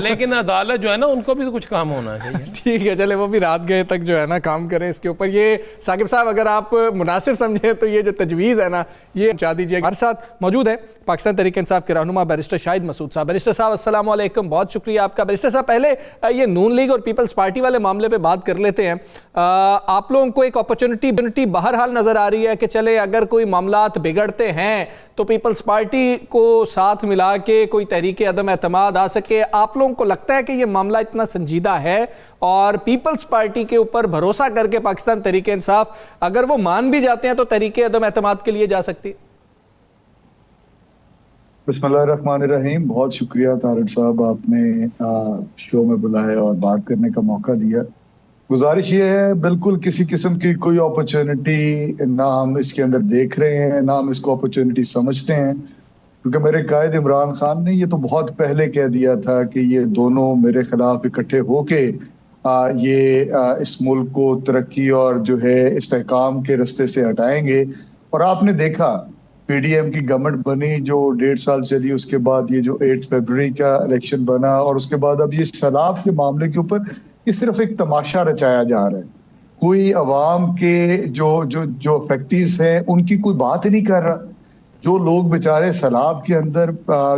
लेकिन अदालत जो है ना उनको भी तो कुछ काम होना चाहिए। ठीक है, चले वो भी रात गए तक जो है ना काम करें इसके ऊपर। ये साकिब साहब अगर आप मुनासिब समझे तो ये जो तजवीज़ है ना ये पहुंचा दीजिए। हमारे साथ मौजूद है पाकिस्तान तहरीक इंसाफ के रहनुमा बैरिस्टर शाहिद मसूद साहब। बैरिस्टर साहब अस्सलाम वालेकुम, बहुत शुक्रिया आपका। बैरिस्टर साहब पहले ये नून लीग और पीपल्स पार्टी वाले मामले पे बात कर लेते हैं। आप लोगों को एक अपॉर्चुनिटी बहरहाल नजर आ रही है कि चले अगर कोई मामलात बिगड़ते हैं तो पीपल्स पार्टी को साथ मिला के कोई तहरीके अदम एतमाद आ सके। आप लोगों को लगता है कि ये मामला इतना संजीदा है और पीपल्स पार्टी के ऊपर भरोसा करके पाकिस्तान तहरीक इंसाफ अगर वो मान भी जाते हैं तो तहरीके अदम एतमाद के लिए जा सकती? बिस्मिल्लाहिर्रहमानिर्रहीम। बहुत शुक्रिया तारिक साहब, आपने शो में बुलाया और बात करने का मौका दिया। गुजारिश ये है, बिल्कुल किसी किस्म की कोई अपॉर्चुनिटी ना हम इसके अंदर देख रहे हैं, ना हम इसको अपॉर्चुनिटी समझते हैं, क्योंकि मेरे कायद इमरान खान ने ये तो बहुत पहले कह दिया था कि ये दोनों मेरे खिलाफ इकट्ठे होके इस मुल्क को तरक्की और जो है इस्तेहकाम के रास्ते से हटाएंगे। और आपने देखा पीडीएम की गवर्नमेंट बनी जो 1.5 साल चली, उसके बाद ये जो 8 फरवरी का इलेक्शन बना, और उसके बाद अब ये सैलाब के मामले के ऊपर ये सिर्फ एक तमाशा रचाया जा रहा है। कोई अवाम के जो फैक्टर्स हैं उनकी कोई बात ही नहीं कर रहा। जो लोग बेचारे सैलाब के अंदर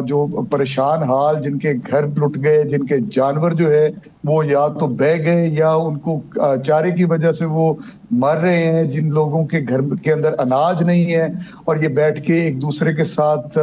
जो परेशान हाल, जिनके घर लुट गए, जिनके जानवर जो है वो या तो बह गए या उनको चारे की वजह से वो मर रहे हैं, जिन लोगों के घर के अंदर अनाज नहीं है और ये बैठ के एक दूसरे के साथ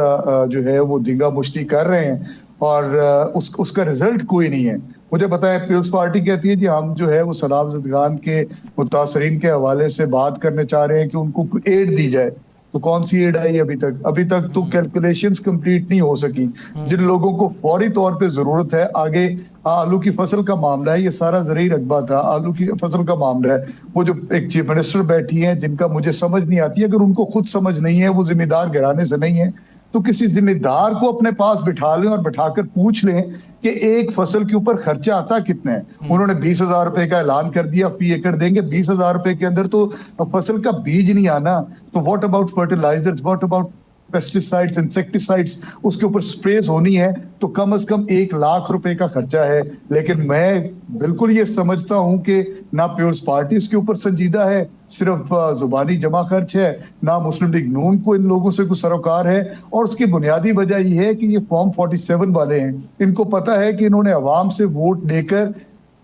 जो है वो धींगा मुश्ती कर रहे हैं और उसका रिजल्ट कोई नहीं है। मुझे पता है पीपल्स पार्टी कहती है कि हम जो है वो सैलाब ज़दगान के मुतासरीन के हवाले से बात करने चाह रहे हैं कि उनको एड दी जाए। तो कौन सी एड आई अभी तक तो कैलकुलेशंस कंप्लीट नहीं हो सकी। जिन लोगों को फौरी तौर पे जरूरत है, आगे आलू की फसल का मामला है, ये सारा ज़रूरी रकबा था, आलू की फसल का मामला है। वो जो एक चीफ मिनिस्टर बैठी हैं जिनका मुझे समझ नहीं आती, अगर उनको खुद समझ नहीं है, वो जिम्मेदार घराने से नहीं है, तो किसी जिम्मेदार को अपने पास बिठा लें और बिठाकर पूछ लें कि एक फसल के ऊपर खर्चा आता कितना है। उन्होंने 20,000 रुपए का ऐलान कर दिया, फी एकड़ देंगे। 20,000 रुपए के अंदर तो फसल का बीज नहीं आना। तो what about fertilisers, what about pesticides, insecticides, उसके ऊपर स्प्रेज होनी है तो कम से कम 1 लाख रुपए का खर्चा है। लेकिन मैं बिल्कुल ये समझता हूं कि ना पीपल्स पार्टी इसके ऊपर संजीदा है, सिर्फ जुबानी जमा खर्च है, ना मुस्लिम लीग नून को इन लोगों से कुछ सरोकार है। और उसकी बुनियादी वजह यह है कि ये फॉर्म 47 वाले हैं, इनको पता है कि इन्होंने अवाम से वोट लेकर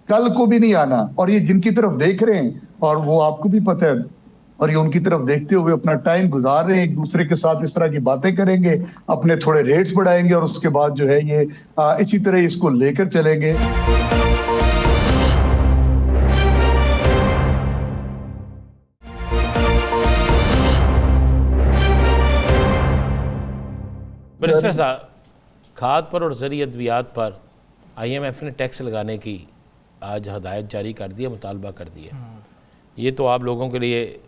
कल को भी नहीं आना, और ये जिनकी तरफ देख रहे हैं और वो आपको भी पता है, और ये उनकी तरफ देखते हुए अपना टाइम गुजार रहे हैं, एक दूसरे के साथ इस तरह की बातें करेंगे, अपने थोड़े रेट्स बढ़ाएंगे और उसके बाद जो है ये इसी तरह इसको लेकर चलेंगे। मिनिस्टर साहब, खाद पर और ज़रूरी अद्वियात पर IMF ने टैक्स लगाने की आज हदायत जारी कर दी है, मुतालबा कर दिया। ये तो आप लोगों के लिए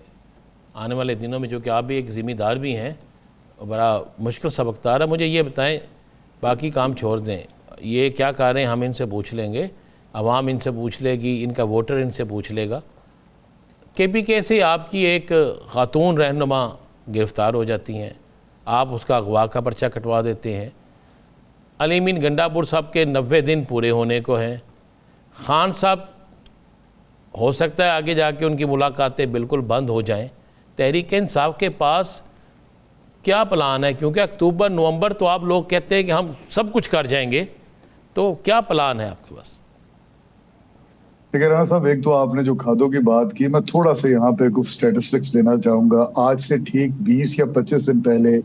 आने वाले दिनों में, जो कि आप भी एक ज़िम्मेदार भी हैं, बड़ा मुश्किल सबकदार है। मुझे ये बताएं, बाकी काम छोड़ दें, ये क्या कर रहे हैं हम इनसे पूछ लेंगे, अवाम इनसे पूछ लेगी, इनका वोटर इनसे पूछ लेगा। KPK से आपकी एक खातून रहनुमा गिरफ़्तार हो जाती हैं, आप उसका अगवा का पर्चा कटवा देते हैं। अली मीन गंडापुर साहब के 90 दिन पूरे होने को हैं। खान साहब, हो सकता है आगे जाके उनकी मुलाकातें बिल्कुल बंद हो जाएं। तहरीक इंसाफ के पास क्या प्लान है? क्योंकि अक्टूबर नवंबर तो आप लोग कहते हैं कि हम सब कुछ कर जाएंगे, तो क्या प्लान है आपके पास? देखिए राणा साहब, एक तो आपने जो खादों की बात की, मैं थोड़ा सा यहाँ पे कुछ स्टेटिस्टिक्स देना चाहूंगा। आज से ठीक 20 या 25 दिन पहले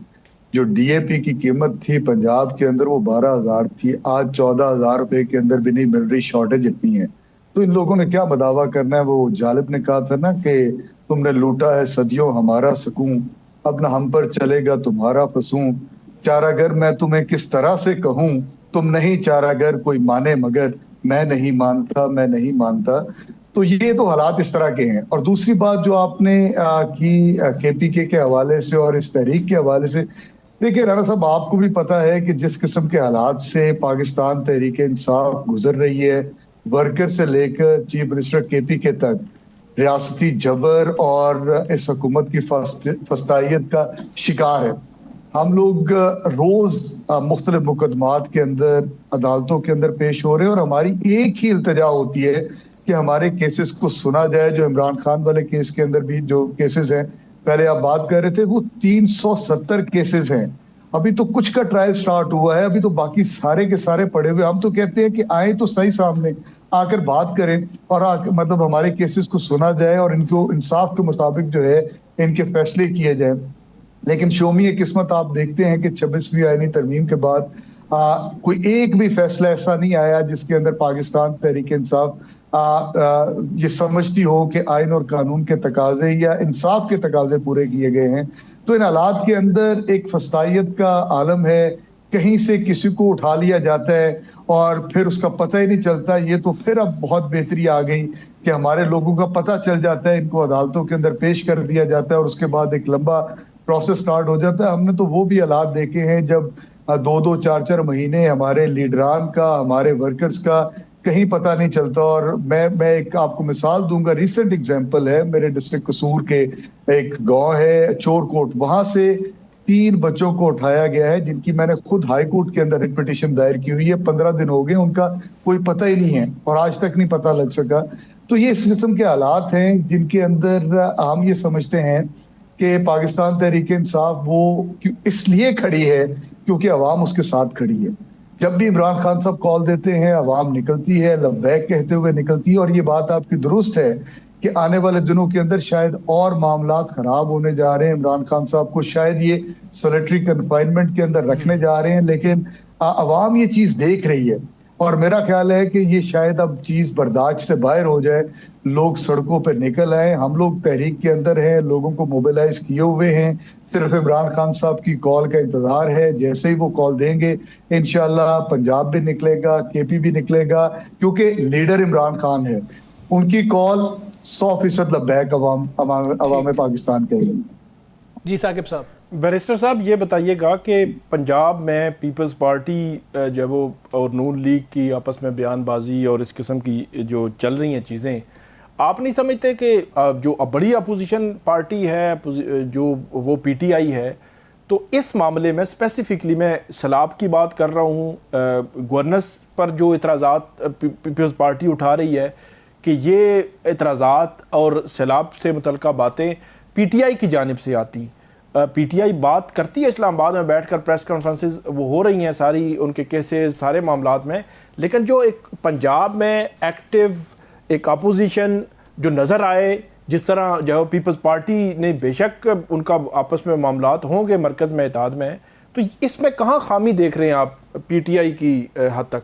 जो DAP की कीमत थी पंजाब के अंदर वो 12,000 थी, आज 14,000 रुपए के अंदर भी नहीं मिल रही, शॉर्टेज इतनी है। तो इन लोगों ने क्या बदावा करना है? वो जालिब ने कहा था ना कि तुमने लूटा है सदियों हमारा सुकून, अब ना हम पर चलेगा तुम्हारा फसूं, चारागर मैं तुम्हें किस तरह से कहूं, तुम नहीं चारागर कोई माने मगर मैं नहीं मानता। तो ये तो हालात इस तरह के हैं। और दूसरी बात जो आपने की KPK के हवाले से और इस तहरीक के हवाले से, देखिए राणा साहब, आपको भी पता है कि जिस किस्म के हालात से पाकिस्तान तहरीक इंसाफ गुजर रही है, वर्कर से लेकर चीफ मिनिस्टर KPK तक, रियासती जबर और इस हुकूमत की फस्तायत का शिकार है। हम लोग रोज मुख्तलिफ मुकदमात के अंदर, अदालतों के अंदर पेश हो रहे हैं और हमारी एक ही इल्तजा होती है कि हमारे केसेस को सुना जाए। जो इमरान खान वाले केस के अंदर भी जो केसेस हैं, पहले आप बात कर रहे थे, वो 370 केसेस हैं। अभी तो कुछ का ट्रायल स्टार्ट हुआ है, अभी तो बाकी सारे के सारे पड़े हुए। हम तो कहते हैं कि आए तो सही सामने, आकर बात करें और मतलब हमारे केसेस को सुना जाए और इनको इंसाफ के मुताबिक जो है इनके फैसले किए जाए। लेकिन शोमी किस्मत आप देखते हैं कि 26वीं आईनी तरमीम के बाद कोई एक भी फैसला ऐसा नहीं आया जिसके अंदर पाकिस्तान तहरीक इंसाफ ये समझती हो कि आइन और कानून के तकाजे या इंसाफ के तकाजे पूरे किए गए हैं। तो इन हालात के अंदर एक फस्तायत का आलम है, कहीं से किसी को उठा लिया जाता है और फिर उसका पता ही नहीं चलता। ये तो फिर अब बहुत बेहतरी आ गई कि हमारे लोगों का पता चल जाता है, इनको अदालतों के अंदर पेश कर दिया जाता है और उसके बाद एक लंबा प्रोसेस स्टार्ट हो जाता है। हमने तो वो भी हालात देखे हैं जब 2-2, 4-4 महीने हमारे लीडरान का, हमारे वर्कर्स का कहीं पता नहीं चलता। और मैं एक आपको मिसाल दूंगा, रिसेंट एग्जांपल है, मेरे डिस्ट्रिक्ट कसूर के एक गांव है चोरकोट, वहां से 3 बच्चों को उठाया गया है जिनकी मैंने खुद हाई कोर्ट के अंदर एक पिटीशन दायर की हुई है। 15 दिन हो गए, उनका कोई पता ही नहीं है और आज तक नहीं पता लग सका। तो ये इस किस्म के हालात हैं जिनके अंदर हम ये समझते हैं कि पाकिस्तान तहरीक इंसाफ वो इसलिए खड़ी है क्योंकि अवाम उसके साथ खड़ी है। जब भी इमरान खान साहब कॉल देते हैं अवाम निकलती है, लब्बैक कहते हुए निकलती है। और ये बात आपकी दुरुस्त है कि आने वाले दिनों के अंदर शायद और मामला खराब होने जा रहे हैं। इमरान खान साहब को शायद ये सॉलिटरी कन्फाइनमेंट के अंदर रखने जा रहे हैं, लेकिन अवाम ये चीज देख रही है और मेरा ख्याल है कि ये शायद अब चीज बर्दाश्त से बाहर हो जाए, लोग सड़कों पे निकल आए। हम लोग तहरीक के अंदर हैं, लोगों को मोबिलाइज किए हुए हैं, सिर्फ इमरान खान साहब की कॉल का इंतजार है। जैसे ही वो कॉल देंगे इंशाल्लाह पंजाब भी निकलेगा, केपी भी निकलेगा, क्योंकि लीडर इमरान खान है। उनकी कॉल 100% लब्बैक अवाम पाकिस्तान के लिए। जी साकिब साहब। बैरिस्टर साहब ये बताइएगा कि पंजाब में पीपल्स पार्टी जो है वो और नून लीग की आपस में बयानबाजी और इस किस्म की जो चल रही हैं चीज़ें, आप नहीं समझते कि जो बड़ी अपोजिशन पार्टी है जो वो पीटीआई है, तो इस मामले में स्पेसिफिकली मैं सैलाब की बात कर रहा हूँ, गवर्नेंस पर जो इतराज़ात पीपल्स पार्टी उठा रही है कि ये इतराज़ात और सैलाब से मुतल्लिक़ बातें पीटीआई की जानिब से आती, पीटीआई बात करती है इस्लामाबाद में बैठकर, प्रेस कॉन्फ्रेंसेस वो हो रही हैं सारी उनके केसेस सारे मामलात में, लेकिन जो एक पंजाब में एक्टिव एक अपोजिशन जो नज़र आए, जिस तरह जो पीपल्स पार्टी ने बेशक उनका आपस में मामलात होंगे मरकज़ में इत्तेहाद में, तो इसमें कहाँ खामी देख रहे हैं आप पीटीआई की हद तक?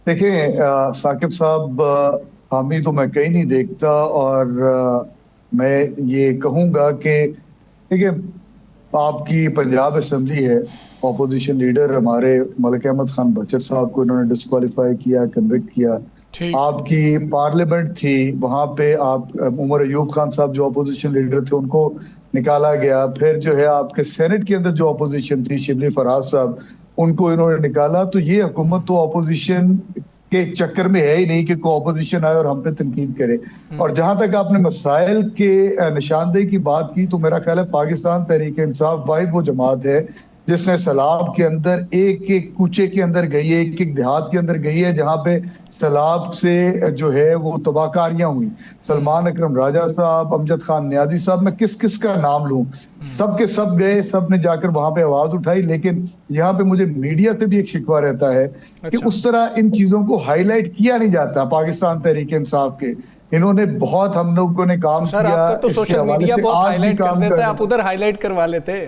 देखिए साकिब साहब, खामी तो मैं कहीं नहीं देखता और मैं ये कहूंगा कि देखिए आपकी पंजाब असेंबली है, ऑपोजिशन लीडर हमारे मलिक अहमद खान बचर साहब को इन्होंने डिस्क्वालीफाई किया, कन्विक्ट किया। आपकी पार्लियामेंट थी, वहां पे आप उमर अयूब खान साहब जो ऑपोजिशन लीडर थे उनको निकाला गया। फिर जो है आपके सेनेट के अंदर जो ऑपोजिशन थी शिबली फराज साहब, उनको इन्होंने निकाला। तो ये हुकूमत तो ऑपोजिशन के चक्कर में है ही नहीं कि कोई ऑपोजिशन आए और हम पे तनकीद करे। और जहां तक आपने मसाइल के निशानदेही की बात की, तो मेरा ख्याल है पाकिस्तान तहरीक इंसाफ वाहिद वो जमात है जिसने सैलाब के अंदर एक एक कूचे के अंदर गई है, एक एक देहात के अंदर गई है जहां पे सैलाब से जो है वो तबाहकारियां हुई। सलमान अकरम राजा साहब, अमजद खान न्याजी साहब, मैं किस किस का नाम लूं, सब के सब गए, सब ने जाकर वहां पे आवाज उठाई। लेकिन यहाँ पे मुझे मीडिया से भी एक शिकवा रहता है कि उस तरह इन चीजों को हाईलाइट किया नहीं जाता पाकिस्तान तहरीक इंसाफ के। इन्होंने बहुत हम लोगों ने काम किया, तो सोशल मीडिया बहुत हाईलाइट कर देता है, आप उधर हाईलाइट करवा लेते।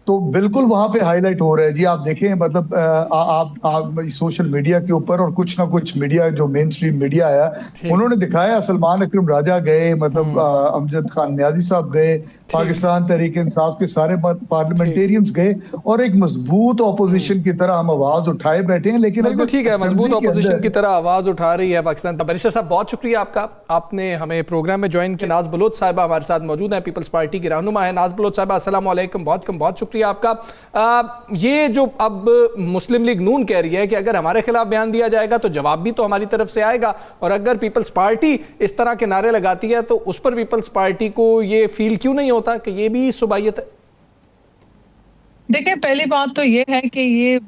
तो बिल्कुल वहां पे हाईलाइट हो रहा है जी। आप देखें मतलब आप सोशल मीडिया के ऊपर और कुछ ना कुछ मीडिया जो मेन स्ट्रीम मीडिया आया, उन्होंने दिखाया सलमान अकरम राजा गए, मतलब अमजद खान न्याजी साहब गए, पाकिस्तान तहरीक इंसाफ के सारे पार्लियामेंटेरियंस गए और एक मजबूत ऑपोजिशन की तरह हम आवाज उठाए बैठे हैं। लेकिन बिल्कुल ठीक है, मजबूत ऑपोजिशन की तरह आवाज उठा रही है पाकिस्तान। बैरिस्टर साहब बहुत शुक्रिया आपका, आपने हमें प्रोग्राम में ज्वाइन किया। नाज बलोच साहिबा हमारे साथ मौजूद हैं, पीपल्स पार्टी की रहनुमा है। नाज बलोच साहिबा अस्सलाम वालेकुम, बहुत शुक्रिया आपका। ये जो अब मुस्लिम लीग नून कह रही है कि अगर हमारे खिलाफ बयान दिया जाएगा तो जवाब भी तो हमारी तरफ से आएगा, और अगर पीपल्स पार्टी इस तरह के नारे लगाती है तो उस पर पीपल्स पार्टी को ये फील क्यों नहीं होता कि ये भी सुबाहियत है? देखिए, पहली बात तो ये है कि ये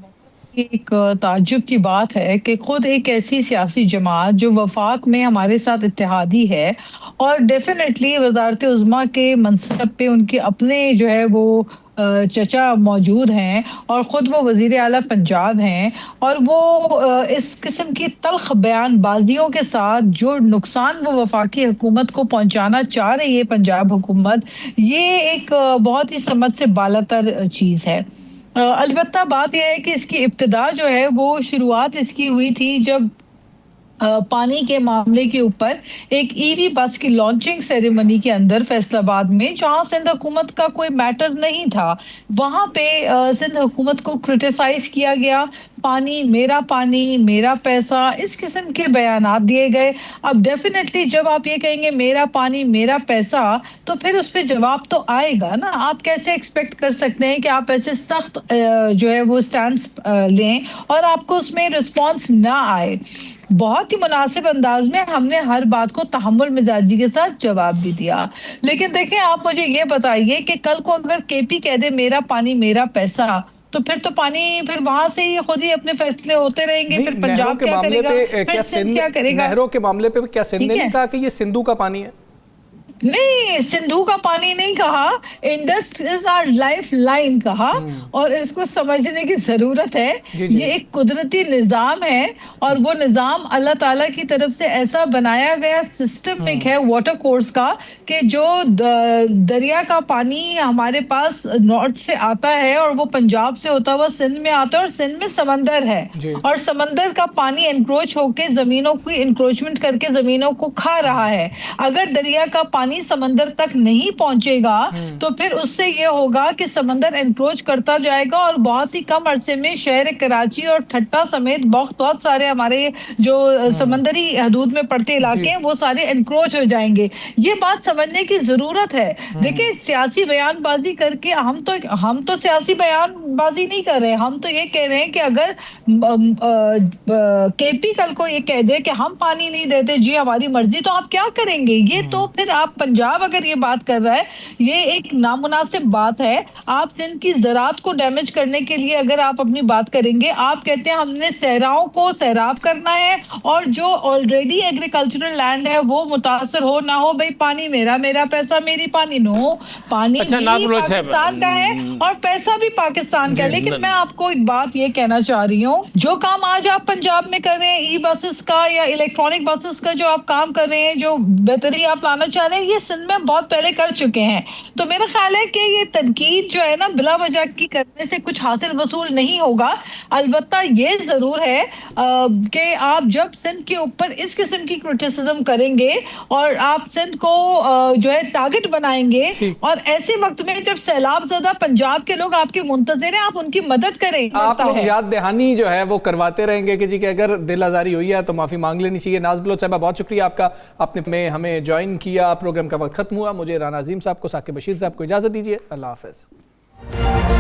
एक ताज्जुब की बात है कि खुद एक ऐसी सियासी जमात जो वफाक में हमारे साथ इत्तेहादी है और डेफिनेटली वज़ारत उज़्मा के मनसब पे उनके अपने जो है वो चचा मौजूद हैं और ख़ुद वो वज़ीर आला पंजाब हैं, और वो इस किस्म की तल्ख़ बयानबाजियों के साथ जो नुकसान वो वफाकी हुकूमत को पहुंचाना चाह रही है पंजाब हुकूमत, ये एक बहुत ही समझ से बालातर चीज़ है। अलबत्ता बात यह है कि इसकी इब्तिदा जो है वो शुरुआत इसकी हुई थी जब पानी के मामले के ऊपर एक ईवी बस की लॉन्चिंग सेरेमनी के अंदर फैसलाबाद में, जहां सिंध हुकूमत का कोई मैटर नहीं था, वहां पे सिंध हुकूमत को क्रिटिसाइज किया गया। पानी मेरा पैसा, इस किस्म के बयानात दिए गए। अब डेफिनेटली जब आप ये कहेंगे मेरा पानी मेरा पैसा, तो फिर उस पर जवाब तो आएगा ना। आप कैसे एक्सपेक्ट कर सकते हैं कि आप ऐसे सख्त जो है वो स्टैंड लें और आपको उसमें रिस्पॉन्स ना आए। बहुत ही मुनासिब अंदाज में हमने हर बात को तहम्मुल मिजाजी के साथ जवाब भी दिया। लेकिन देखें, आप मुझे ये बताइए कि कल को अगर केपी कह दे मेरा पानी मेरा पैसा, तो फिर तो पानी फिर वहां से ही खुद ही अपने फैसले होते रहेंगे। फिर पंजाब क्या करेगा, फिर सिंध क्या करेगा? नहरों के मामले पे क्या सिंध ने कहा कि ये सिंधु का पानी है? नहीं, सिंधु का पानी नहीं कहा, Indus is our life line कहा, और इसको समझने की जरूरत है। जी, जी। ये एक कुदरती निजाम है और वो निजाम अल्लाह ताला की तरफ से ऐसा बनाया गया सिस्टमिक है वाटर कोर्स का कि जो दरिया का पानी हमारे पास नॉर्थ से आता है और वो पंजाब से होता हुआ सिंध में आता है, और सिंध में समंदर है जी। और समंदर का पानी एनक्रोच होके जमीनों की एनक्रोचमेंट करके जमीनों को खा रहा है। अगर दरिया का पानी समंदर तक नहीं पहुंचेगा तो फिर उससे ये होगा कि समंदर एनक्रोच करता जाएगा और बहुत ही कम अरसे में शहर कराची और ठट्टा समेत बहुत सारे हमारे जो समंदरी हदूद में पड़ते इलाके हैं वो सारे एनक्रोच हो जाएंगे। ये बात समझने की जरूरत है। देखिए, सियासी बयानबाजी करके हम तो सियासी बयानबाजी नहीं कर रहे, हम तो ये कह रहे हैं कि अगर केपी कल को ये कह दे कि हम पानी नहीं देते जी हमारी मर्जी, तो आप क्या करेंगे? ये तो फिर आप पंजाब अगर ये बात कर रहा है, ये एक नामुनासिब बात है। आप सिंध की ज़राअत को डैमेज करने के लिए अगर आप अपनी बात करेंगे, आप कहते हैं हमने सहराओं को सैराब करना है और जो ऑलरेडी एग्रीकल्चरल लैंड है वो मुतासर हो ना हो। भाई, पानी मेरा, मेरा पैसा मेरी पानी, नो, पानी अच्छा, भी नाज़िम पाकिस्तान का है और पैसा भी पाकिस्तान का है। लेकिन मैं आपको एक बात ये कहना चाह रही हूँ, जो काम आज आप पंजाब में कर रहे हैं, ई बसेस का या इलेक्ट्रॉनिक बसेस का जो आप काम कर रहे हैं, जो बेहतरी आप लाना चाह रहे हैं, ये सिंध में बहुत पहले कर चुके हैं। तो मेरा ख्याल है कि ये तनकीद जो है ना बिला वजह की करने से कुछ हासिल वसूल नहीं होगा। अलबत्ता ये जरूर है कि आप जब सिंध के ऊपर इस किस्म की क्रिटिसिज्म करेंगे और आप सिंध को जो है टारगेट बनाएंगे, और ऐसे वक्त में जब सैलाब ज़दा पंजाब के लोग आपके मुंतज़िर हैं, आप उनकी मदद करें। आप लोग याद दहानी जो है वो करवाते रहेंगे कि जी कि अगर दिल आजारी हुई है तो माफी मांग लेनी चाहिए। नाज बलोच साहबा, बहुत शुक्रिया आपका, आपने हमें ज्वाइन किया। प्रोग्राम का वक्त खत्म हुआ। मुझे राना अजीम साहब को, साकिब बशीर साहब को इजाजत दीजिए। अल्लाह हाफिज।